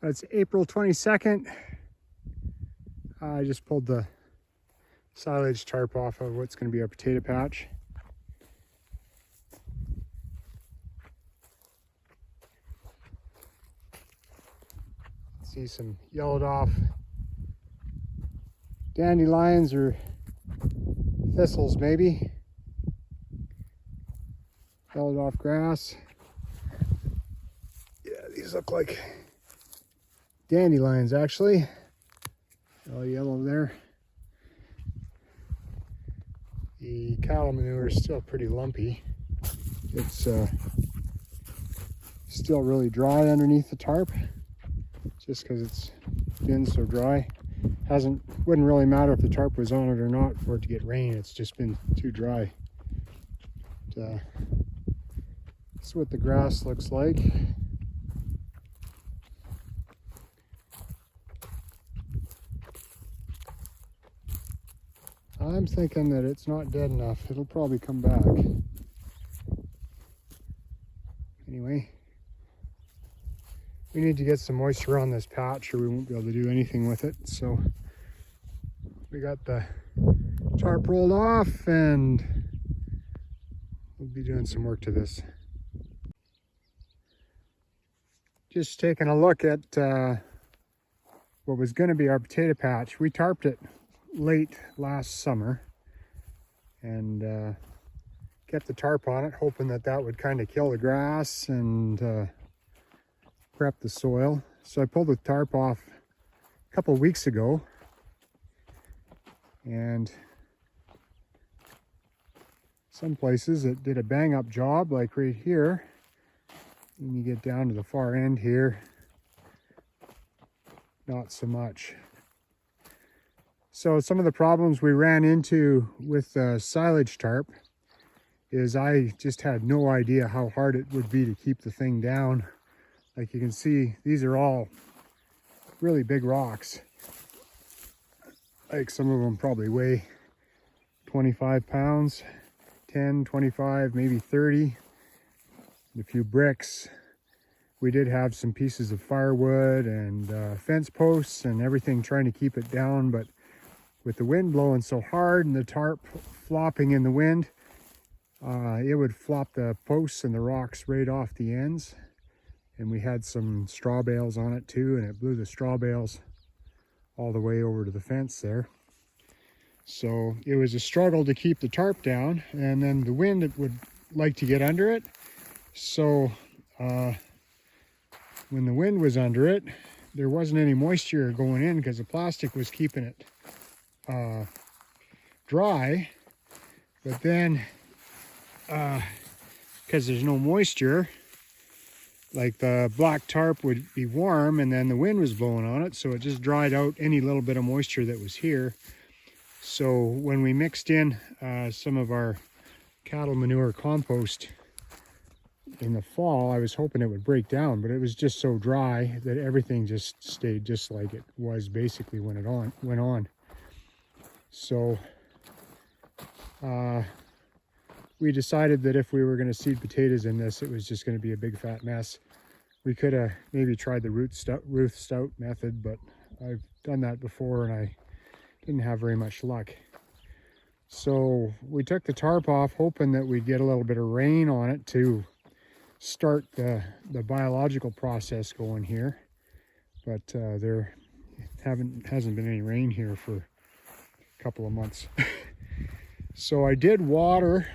It's April 22nd. I just pulled the silage tarp off of what's going to be a potato patch. See some yellowed off dandelions or thistles maybe. Yellowed off grass. Yeah, these look like dandelions actually. All yellow there. The cattle manure is still pretty lumpy. It's still really dry underneath the tarp, just because it's been so dry. Wouldn't really matter if the tarp was on it or not for it to get rain. It's just been too dry. But, that's what the grass looks like. I'm thinking that it's not dead enough. It'll probably come back. Anyway, we need to get some moisture on this patch or we won't be able to do anything with it. So we got the tarp rolled off and we'll be doing some work to this. Just taking a look at what was going to be our potato patch. We tarped it late last summer and kept the tarp on it, hoping that that would kind of kill the grass and prep the soil. So I pulled the tarp off a couple of weeks ago, and some places it did a bang up job, like right here. When you get down to the far end here, not so much. So some of the problems we ran into with the silage tarp is I just had no idea how hard it would be to keep the thing down. Like you can see, these are all really big rocks. Like some of them probably weigh 25 pounds, 10, 25, maybe 30. A few bricks. We did have some pieces of firewood and fence posts and everything trying to keep it down, but with the wind blowing so hard and the tarp flopping in the wind, it would flop the posts and the rocks right off the ends. And we had some straw bales on it too, and it blew the straw bales all the way over to the fence there. So it was a struggle to keep the tarp down, and then the wind would like to get under it. So when the wind was under it, there wasn't any moisture going in because the plastic was keeping it dry. But then because there's no moisture, like the black tarp would be warm and then the wind was blowing on it, so it just dried out any little bit of moisture that was here. So when we mixed in some of our cattle manure compost in the fall, I was hoping it would break down, but it was just so dry that everything just stayed just like it was basically when it went on. So we decided that if we were going to seed potatoes in this, it was just going to be a big fat mess. We could have maybe tried the Ruth Stout method, but I've done that before and I didn't have very much luck. So we took the tarp off hoping that we'd get a little bit of rain on it to start the biological process going here, but there hasn't been any rain here for a couple of months. So I did water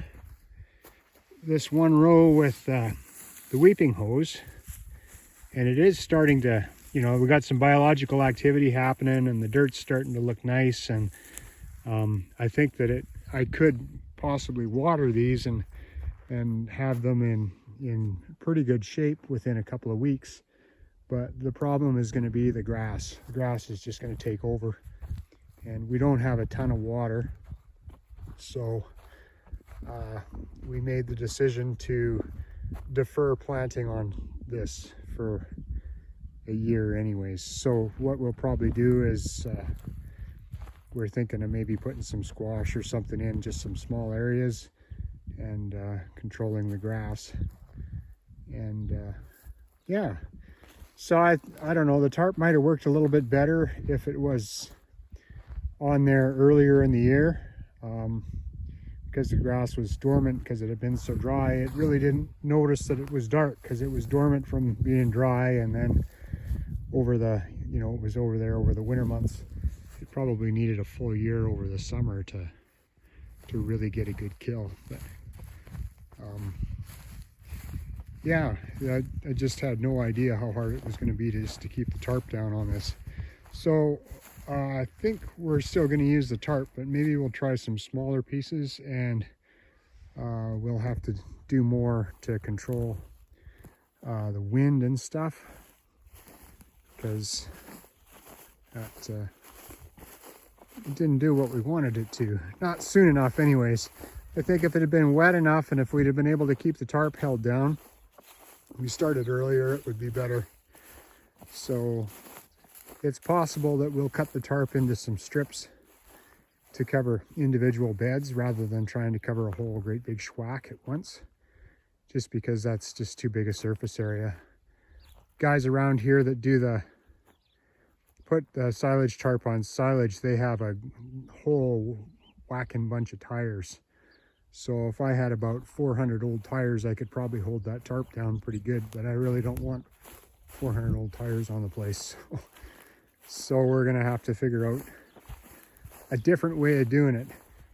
this one row with the weeping hose, and it is starting to, we got some biological activity happening and the dirt's starting to look nice, and I think that I could possibly water these and have them in pretty good shape within a couple of weeks. But the problem is going to be the grass. The grass is just going to take over, and we don't have a ton of water. So we made the decision to defer planting on this for a year anyways. So what we'll probably do is we're thinking of maybe putting some squash or something in just some small areas and controlling the grass. And yeah, So I don't know, the tarp might have worked a little bit better if it was on there earlier in the year. Because the grass was dormant because it had been so dry, it really didn't notice that it was dark because it was dormant from being dry, and then over the, it was over there over the winter months. It probably needed a full year over the summer to really get a good kill. But yeah, I just had no idea how hard it was going to be just to keep the tarp down on this. So I think we're still going to use the tarp, but maybe we'll try some smaller pieces, and we'll have to do more to control the wind and stuff, because that it didn't do what we wanted it to. Not soon enough anyways. I think if it had been wet enough and if we'd have been able to keep the tarp held down, we started earlier, it would be better. So it's possible that we'll cut the tarp into some strips to cover individual beds rather than trying to cover a whole great big schwack at once, just because that's just too big a surface area. Guys around here that put the silage tarp on silage, they have a whole whacking bunch of tires. So if I had about 400 old tires, I could probably hold that tarp down pretty good, but I really don't want 400 old tires on the place. So we're gonna have to figure out a different way of doing it.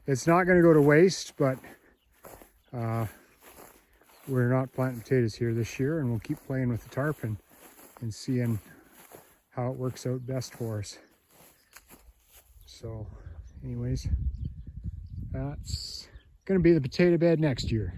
It's not gonna go to waste, but we're not planting potatoes here this year, and we'll keep playing with the tarp and seeing how it works out best for us. So anyways, that's gonna be the potato bed next year.